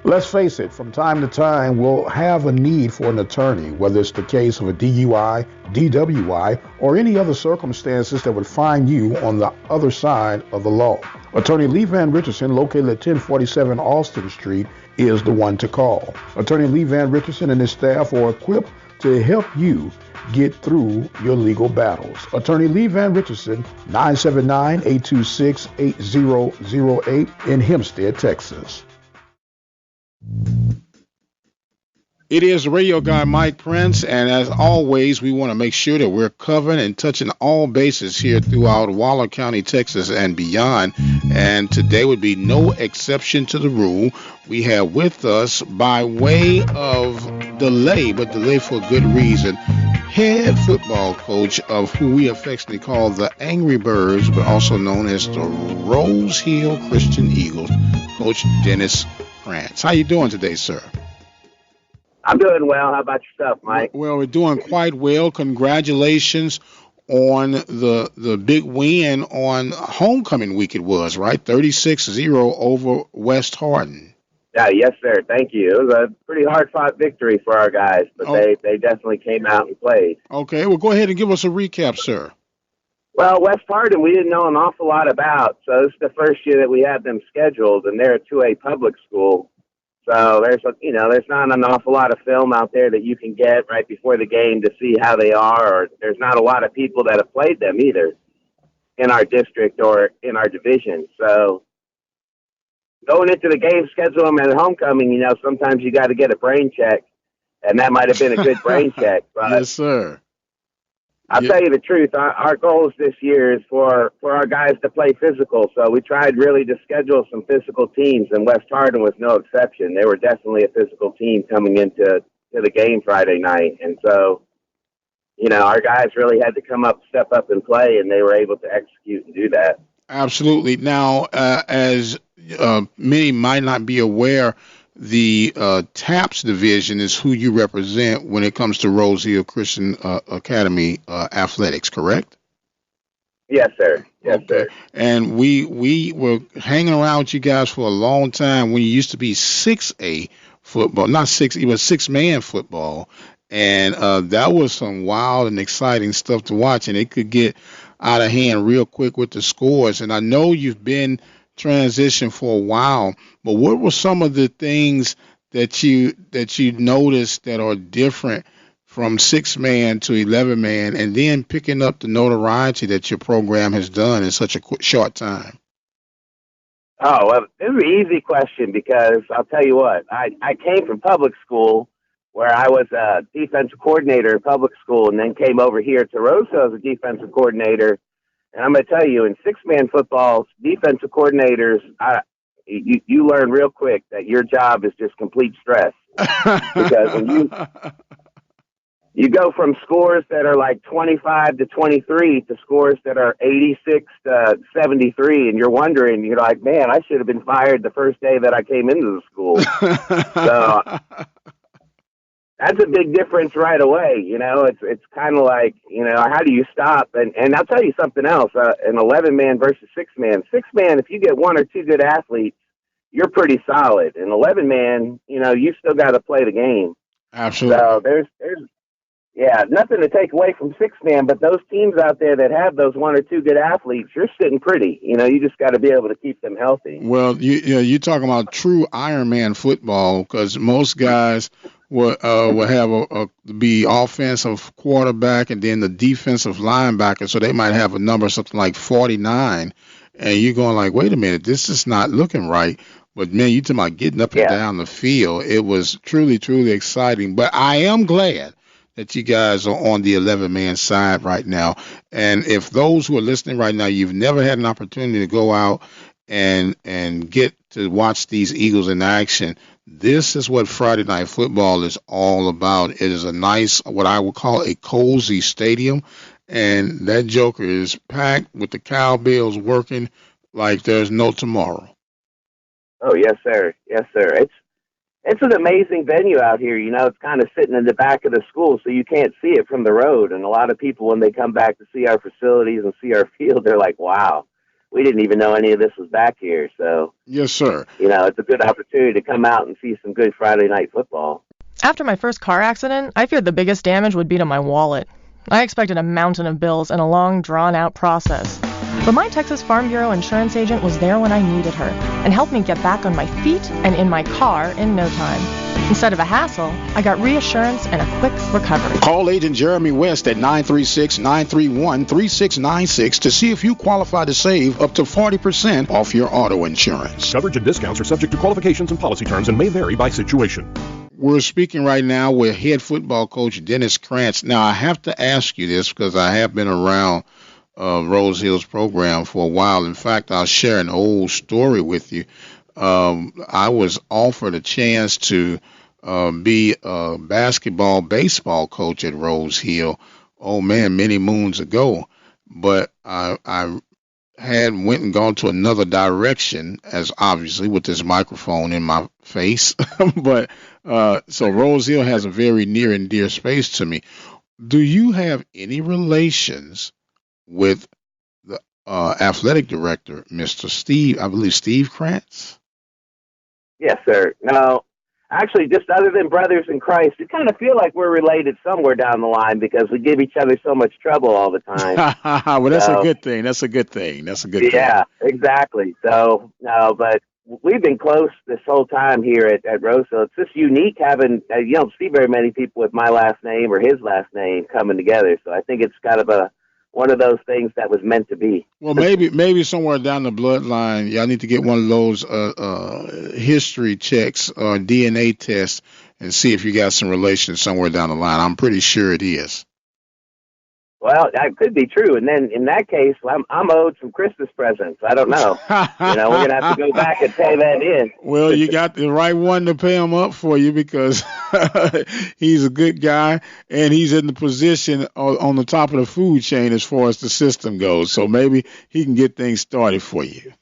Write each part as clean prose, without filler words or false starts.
Let's face it, from time to time, we'll have a need for an attorney, whether it's the case of a DUI, DWI, or any other circumstances that would find you on the other side of the law. Attorney Lee Van Richardson, located at 1047 Austin Street, is the one to call. Attorney Lee Van Richardson and his staff are equipped to help you get through your legal battles. Attorney Lee Van Richardson, 979-826-8008 in Hempstead, Texas. It is radio guy Mike Prince, and as always, we want to make sure that we're covering and touching all bases here throughout Waller County, Texas, and beyond. And today would be no exception to the rule. We have with us, by way of delay, but delay for a good reason, head football coach of who we affectionately call the Angry Birds, but also known as the Rosehill Christian Eagles, Coach Dennis Krantz. How you doing today, sir? I'm doing well. How about yourself, Mike? Well, we're doing quite well. Congratulations on the big win on homecoming week it was, right? 36-0 over West Hardin. Yeah, yes, sir. Thank you. It was a pretty hard-fought victory for our guys, but they definitely came out and played. Okay, well, go ahead and give us a recap, sir. Well, West Hardin we didn't know an awful lot about, so this is the first year that we had them scheduled, and they're a 2A public school. So there's not an awful lot of film out there that you can get right before the game to see how they are, or there's not a lot of people that have played them either in our district or in our division. So going into the game, schedule them at homecoming, sometimes you got to get a brain check, and that might have been a good brain check. But yes, sir. I'll tell you the truth. Our goals this year is for our guys to play physical. So we tried really to schedule some physical teams, and West Hardin was no exception. They were definitely a physical team coming into the game Friday night. And so, our guys really had to step up and play, and they were able to execute and do that. Absolutely. Now, as many might not be aware, the TAPS division is who you represent when it comes to Rosehill Christian Academy athletics, correct? Yes, sir. Yes, okay. Sir. And we were hanging around with you guys for a long time when you used to be 6A football, not six, it was 6-man football. And that was some wild and exciting stuff to watch, and it could get out of hand real quick with the scores. And I know you've been transition for a while, but what were some of the things that you noticed that are different from 6-man to 11-man, and then picking up the notoriety that your program has done in such a short time? Oh, well, this is an easy question because I'll tell you what, I came from public school where I was a defensive coordinator in public school, and then came over here to Rosehill as a defensive coordinator. And I'm going to tell you, in 6-man football, defensive coordinators, you learn real quick that your job is just complete stress. Because when you go from scores that are like 25 to 23 to scores that are 86 to 73, and you're wondering, you're like, man, I should have been fired the first day that I came into the school. So that's a big difference right away. It's kind of like, how do you stop? And I'll tell you something else, an 11-man versus 6-man. 6-man, if you get one or two good athletes, you're pretty solid. An 11-man, you still got to play the game. Absolutely. So there's nothing to take away from 6-man, but those teams out there that have those one or two good athletes, you're sitting pretty. You just got to be able to keep them healthy. Well, you're talking about true Ironman football, because most guys will have be offensive quarterback and then the defensive linebacker, so they might have a number something like 49, and you're going like, wait a minute, this is not looking right. But man, you talking about getting up and down the field. It was truly, truly exciting. But I am glad that you guys are on the 11-man side right now. And if those who are listening right now, you've never had an opportunity to go out and get to watch these Eagles in action, this is what Friday Night Football is all about. It is a nice, what I would call a cozy stadium, and that joker is packed with the cowbells working like there's no tomorrow. Oh, yes, sir. Yes, sir. It's an amazing venue out here. It's kind of sitting in the back of the school, so you can't see it from the road. And a lot of people, when they come back to see our facilities and see our field, they're like, wow, we didn't even know any of this was back here. So, Yes, sir. it's a good opportunity to come out and see some good Friday night football. After my first car accident, I feared the biggest damage would be to my wallet. I expected a mountain of bills and a long, drawn-out process. But my Texas Farm Bureau insurance agent was there when I needed her and helped me get back on my feet and in my car in no time. Instead of a hassle, I got reassurance and a quick recovery. Call Agent Jeremy West at 936-931-3696 to see if you qualify to save up to 40% off your auto insurance. Coverage and discounts are subject to qualifications and policy terms and may vary by situation. We're speaking right now with head football coach Dennis Krantz. Now, I have to ask you this because I have been around Rosehill's program for a while. In fact, I'll share an old story with you. I was offered a chance to be a baseball coach at Rosehill, many moons ago. But I had went and gone to another direction, as obviously with this microphone in my face. But so Rosehill has a very near and dear space to me. Do you have any relations with the athletic director, Mr. Steve Krantz? Yes, sir. No, actually, just other than brothers in Christ, we kind of feel like we're related somewhere down the line because we give each other so much trouble all the time. Well, that's a good thing. That's a good thing. Yeah, exactly. So, no, but we've been close this whole time here at Rosehill. It's just unique having, you don't see very many people with my last name or his last name coming together. So I think it's kind of one of those things that was meant to be. Well, maybe somewhere down the bloodline, y'all need to get one of those history checks or DNA tests and see if you got some relations somewhere down the line. I'm pretty sure it is. Well, that could be true. And then in that case, I'm owed some Christmas presents. I don't know. We're going to have to go back and pay that in. Well, you got the right one to pay him up for you because he's a good guy and he's in the position on the top of the food chain as far as the system goes. So maybe he can get things started for you.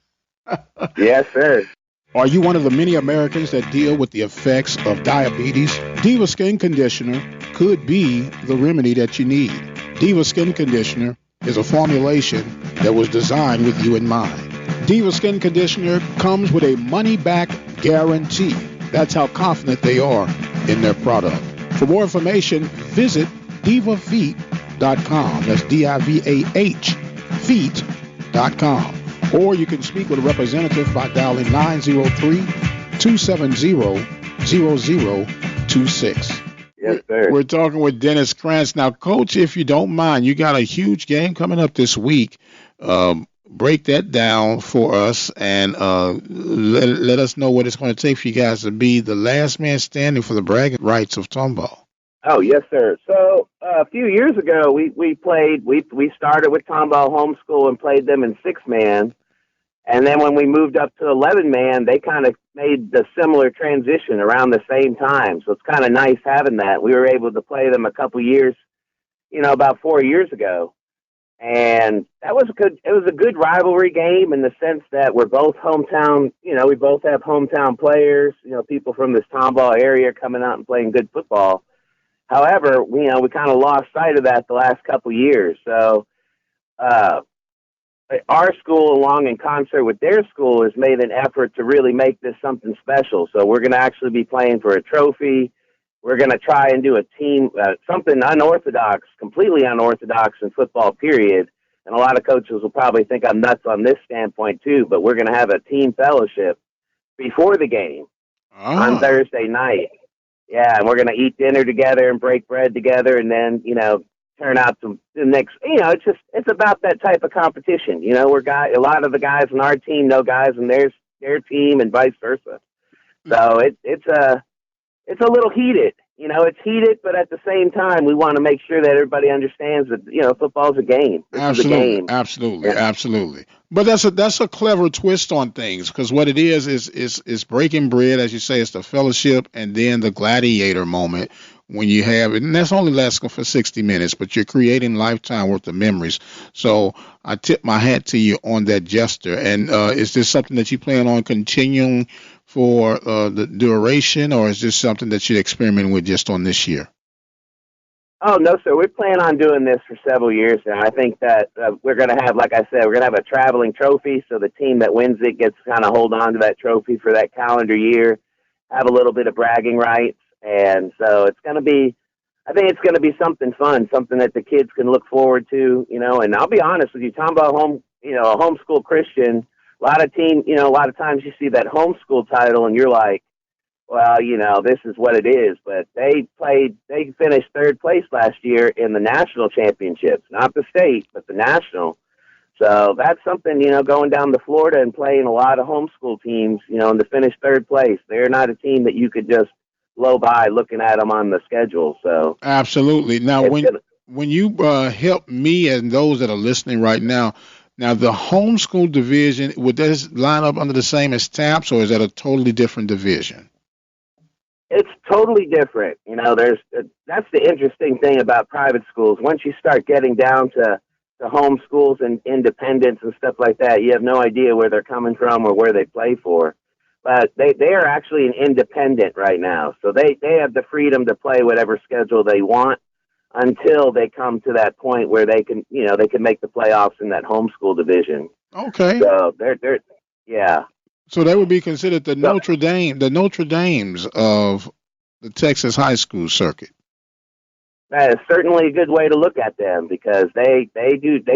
Yes, sir. Are you one of the many Americans that deal with the effects of diabetes? Diva Skin Conditioner could be the remedy that you need. Diva Skin Conditioner is a formulation that was designed with you in mind. Diva Skin Conditioner comes with a money-back guarantee. That's how confident they are in their product. For more information, visit divafeet.com. That's D-I-V-A-H, feet.com. Or you can speak with a representative by dialing 903-270-0026. Yes, sir. We're talking with Dennis Krantz. Now, Coach, if you don't mind, you got a huge game coming up this week. Break that down for us and let us know what it's going to take for you guys to be the last man standing for the bragging rights of Tomball. Oh, yes, sir. So a few years ago, we started with Tomball Homeschool and played them in 6-man. And then when we moved up to 11-man, they kind of made the similar transition around the same time. So it's kind of nice having that. We were able to play them a couple years, about 4 years ago. And it was a good rivalry game in the sense that we're both hometown, we both have hometown players, people from this Tomball area coming out and playing good football. However, we kind of lost sight of that the last couple years. So, our school, along in concert with their school, has made an effort to really make this something special. So we're going to actually be playing for a trophy. We're going to try and do a team, something unorthodox, completely unorthodox in football, period. And a lot of coaches will probably think I'm nuts on this standpoint too, but we're going to have a team fellowship before the game on Thursday night. Yeah, and we're going to eat dinner together and break bread together and then, turn out to the next, it's about that type of competition. A lot of the guys on our team know guys in their team and vice versa. So it's a little heated, it's heated, but at the same time, we want to make sure that everybody understands that, football's a game. This is a game. Absolutely. But that's a clever twist on things because what it is breaking bread, as you say, it's the fellowship and then the gladiator moment when you have it. And that's only lasting for 60 minutes, but you're creating lifetime worth of memories. So I tip my hat to you on that gesture. And is this something that you plan on continuing for the duration, or is this something that you're experimenting with just on this year? Oh, no, sir. We plan on doing this for several years now. I think that we're going to have, like I said, we're going to have a traveling trophy, so the team that wins it gets to kind of hold on to that trophy for that calendar year, have a little bit of bragging rights. And so it's going to be, I think it's going to be something fun, something that the kids can look forward to, and I'll be honest with you, talking about a homeschool Christian, a lot of times you see that homeschool title and you're like, well, this is what it is. But they finished third place last year in the national championships, not the state, but the national. So that's something, going down to Florida and playing a lot of homeschool teams, and to finish third place. They're not a team that you could just blow by looking at them on the schedule. So absolutely. Now, when you help me and those that are listening right now, the homeschool division, would this line up under the same as TAPS, or is that a totally different division? It's totally different. That's the interesting thing about private schools. Once you start getting down to home schools and independents and stuff like that, you have no idea where they're coming from or where they play for. But they are actually an independent right now. So they have the freedom to play whatever schedule they want until they come to that point where they can make the playoffs in that homeschool division. Okay. So yeah. So they would be considered the Notre Dames of the Texas high school circuit. That is certainly a good way to look at them because they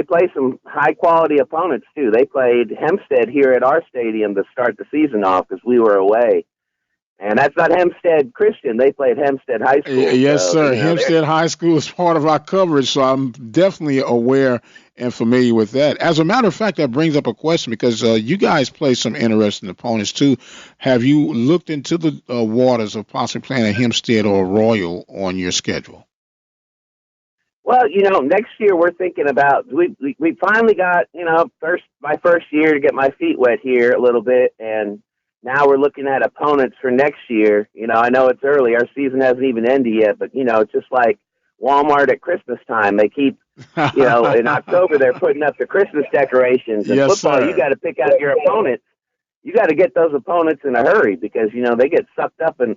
play some high quality opponents too. They played Hempstead here at our stadium to start the season off because we were away. And that's not Hempstead Christian. They played Hempstead High School. Yes, sir. Hempstead High School is part of our coverage, so I'm definitely aware and familiar with that. As a matter of fact, that brings up a question because you guys play some interesting opponents, too. Have you looked into the waters of possibly playing a Hempstead or a Royal on your schedule? Well, next year we're thinking about, we finally got, my first year to get my feet wet here a little bit, and now we're looking at opponents for next year. I know it's early. Our season hasn't even ended yet, but, it's just like Walmart at Christmas time. They keep, in October, they're putting up the Christmas decorations. And yes, football, sir. You got to pick out your opponents. You got to get those opponents in a hurry because, they get sucked up and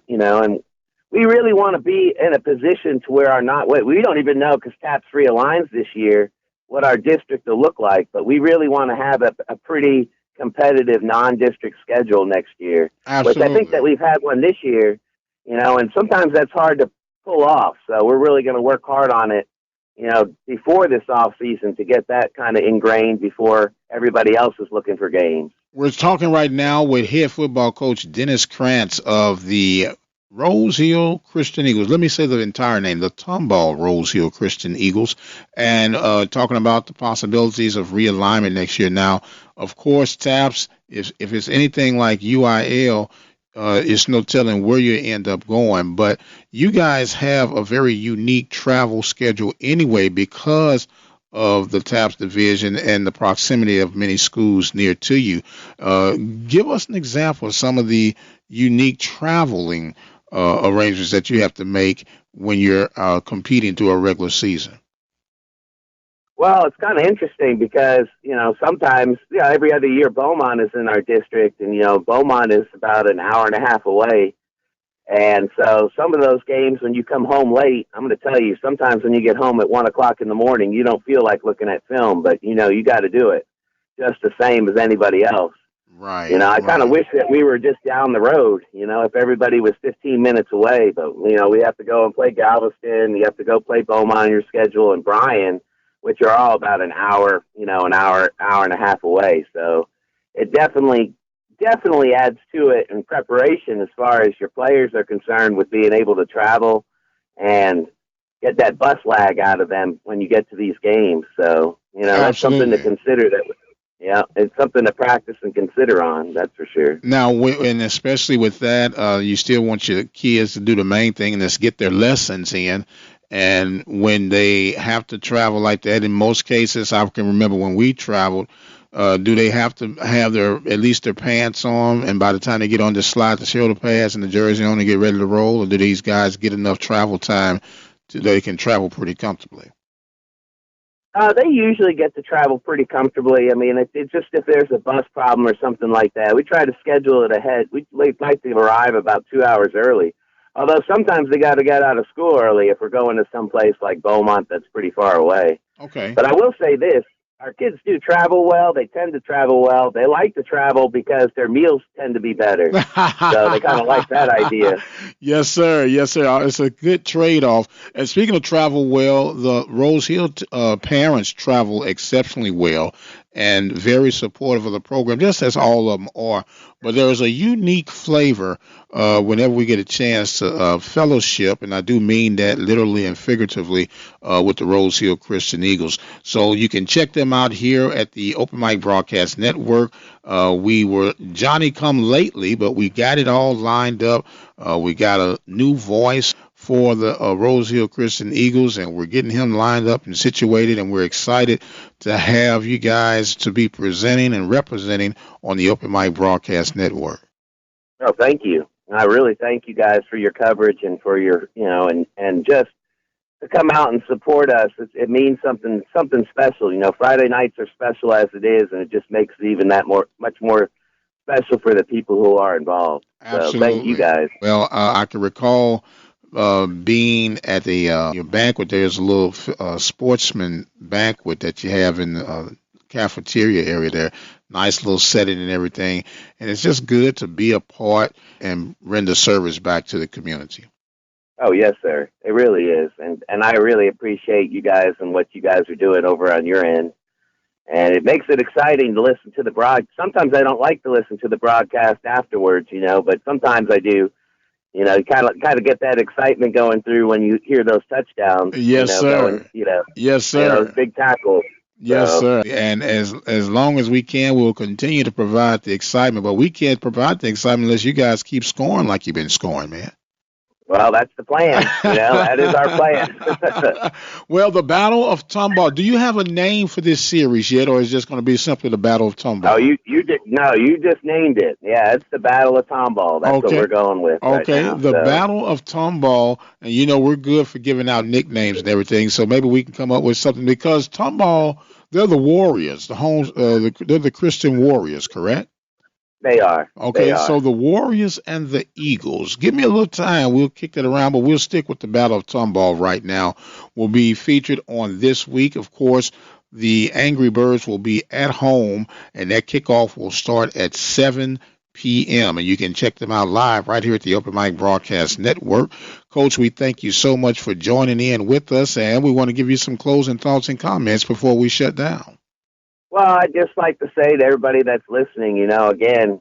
we really want to be in a position to where we don't even know because TAPS realigns this year what our district will look like, but we really want to have a pretty competitive non-district schedule next year. Absolutely. Which I think that we've had one this year, and sometimes that's hard to pull off. So we're really going to work hard on it, before this off season to get that kind of ingrained before everybody else is looking for games. We're talking right now with head football coach Dennis Krantz of the Rosehill Christian Eagles. Let me say the entire name, the Tomball Rosehill Christian Eagles, and talking about the possibilities of realignment next year. Now, of course, TAPS, if it's anything like UIL, it's no telling where you end up going. But you guys have a very unique travel schedule anyway because of the TAPS division and the proximity of many schools near to you. Give us an example of some of the unique traveling arrangements that you have to make when you're competing through a regular season. Well, it's kind of interesting because, sometimes, every other year Beaumont is in our district and, Beaumont is about an hour and a half away. And so some of those games when you come home late, I'm going to tell you, sometimes when you get home at 1 o'clock in the morning, you don't feel like looking at film, but, you got to do it just the same as anybody else. Right. I kind of wish that we were just down the road, if everybody was 15 minutes away. But, we have to go and play Galveston. You have to go play Beaumont on your schedule and Bryan, which are all about an hour, an hour and a half away. So it definitely adds to it in preparation as far as your players are concerned with being able to travel and get that bus lag out of them when you get to these games. So, that's something to consider it's something to practice and consider on, that's for sure. Now, and especially with that, you still want your kids to do the main thing, and that's get their lessons in. And when they have to travel like that, in most cases, I can remember when we traveled, do they have to have at least their pants on, and by the time they get on the slide, the shoulder pads and the jersey on and get ready to roll, or do these guys get enough travel time they can travel pretty comfortably? They usually get to travel pretty comfortably. I mean, it's just if there's a bus problem or something like that, we try to schedule it ahead. We like to arrive about 2 hours early. Although sometimes they got to get out of school early if we're going to some place like Beaumont that's pretty far away. Okay. But I will say this. Our kids do travel well. They tend to travel well. They like to travel because their meals tend to be better. So they kind of like that idea. Yes, sir. Yes, sir. It's a good trade-off. And speaking of travel well, the Rosehill parents travel exceptionally well and very supportive of the program, just as all of them are. But there's a unique flavor whenever we get a chance to fellowship, and I do mean that literally and figuratively, with the Rosehill Christian Eagles. So you can check them out here at the Open Mic Broadcast Network. We were Johnny come lately, but we got it all lined up. We got a new voice for the Rosehill Christian Eagles, and we're getting him lined up and situated, and we're excited to have you guys to be presenting and representing on the Open Mic Broadcast Network. Oh, thank you. I really thank you guys for your coverage and for your, and just to come out and support us. It means something special. Friday nights are special as it is, and it just makes it even much more special for the people who are involved. Absolutely. So thank you guys. Well, I can recall being at your banquet. There's a little sportsman banquet that you have in the cafeteria area there. Nice little setting and everything. And it's just good to be a part and render service back to the community. Oh, yes, sir. It really is. And I really appreciate you guys and what you guys are doing over on your end. And it makes it exciting to listen to the Sometimes I don't like to listen to the broadcast afterwards, but sometimes I do. You kind of get that excitement going through when you hear those touchdowns. Yes, sir. Yes, sir. Those big tackles. Yes, sir. And as long as we can, we'll continue to provide the excitement. But we can't provide the excitement unless you guys keep scoring like you've been scoring, man. Well, that's the plan. That is our plan. Well, the Battle of Tomball. Do you have a name for this series yet, or is it just going to be simply the Battle of Tomball? Oh, you just named it. Yeah, it's the Battle of Tomball. That's what we're going with. Okay, right now, the Battle of Tomball, and we're good for giving out nicknames and everything. So maybe we can come up with something because Tomball, they're the Warriors, they're the Christian Warriors, correct? They are. Okay, they are. So the Warriors and the Eagles. Give me a little time. We'll kick that around, but we'll stick with the Battle of Tomball right now. Will be featured on this week. Of course, the Angry Birds will be at home, and that kickoff will start at 7 p.m., and you can check them out live right here at the Open Mic Broadcast Network. Coach, we thank you so much for joining in with us, and we want to give you some closing thoughts and comments before we shut down. Well, I'd just like to say to everybody that's listening, again,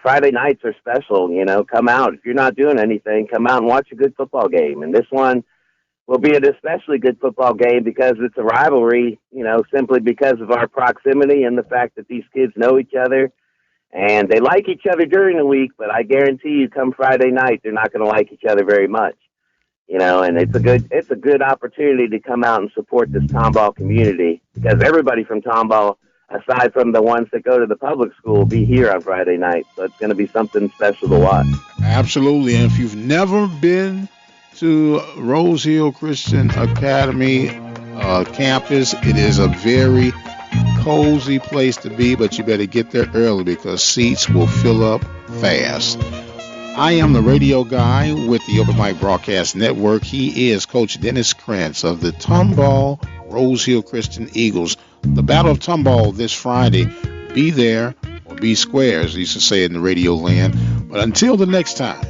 Friday nights are special. Come out. If you're not doing anything, come out and watch a good football game. And this one will be an especially good football game because it's a rivalry, simply because of our proximity and the fact that these kids know each other. And they like each other during the week, but I guarantee you come Friday night, they're not going to like each other very much. And it's a good opportunity to come out and support this Tomball community because everybody from Tomball, aside from the ones that go to the public school, will be here on Friday night. So it's going to be something special to watch. Absolutely. And if you've never been to Rosehill Christian Academy campus, it is a very cozy place to be, but you better get there early because seats will fill up fast. I am the radio guy with the Open Mic Broadcast Network. He is Coach Dennis Krantz of the Tomball Rosehill Christian Eagles. The Battle of Tomball this Friday. Be there or be square, as they used to say in the radio land. But until the next time,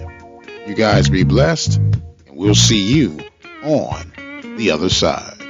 you guys be blessed, and we'll see you on the other side.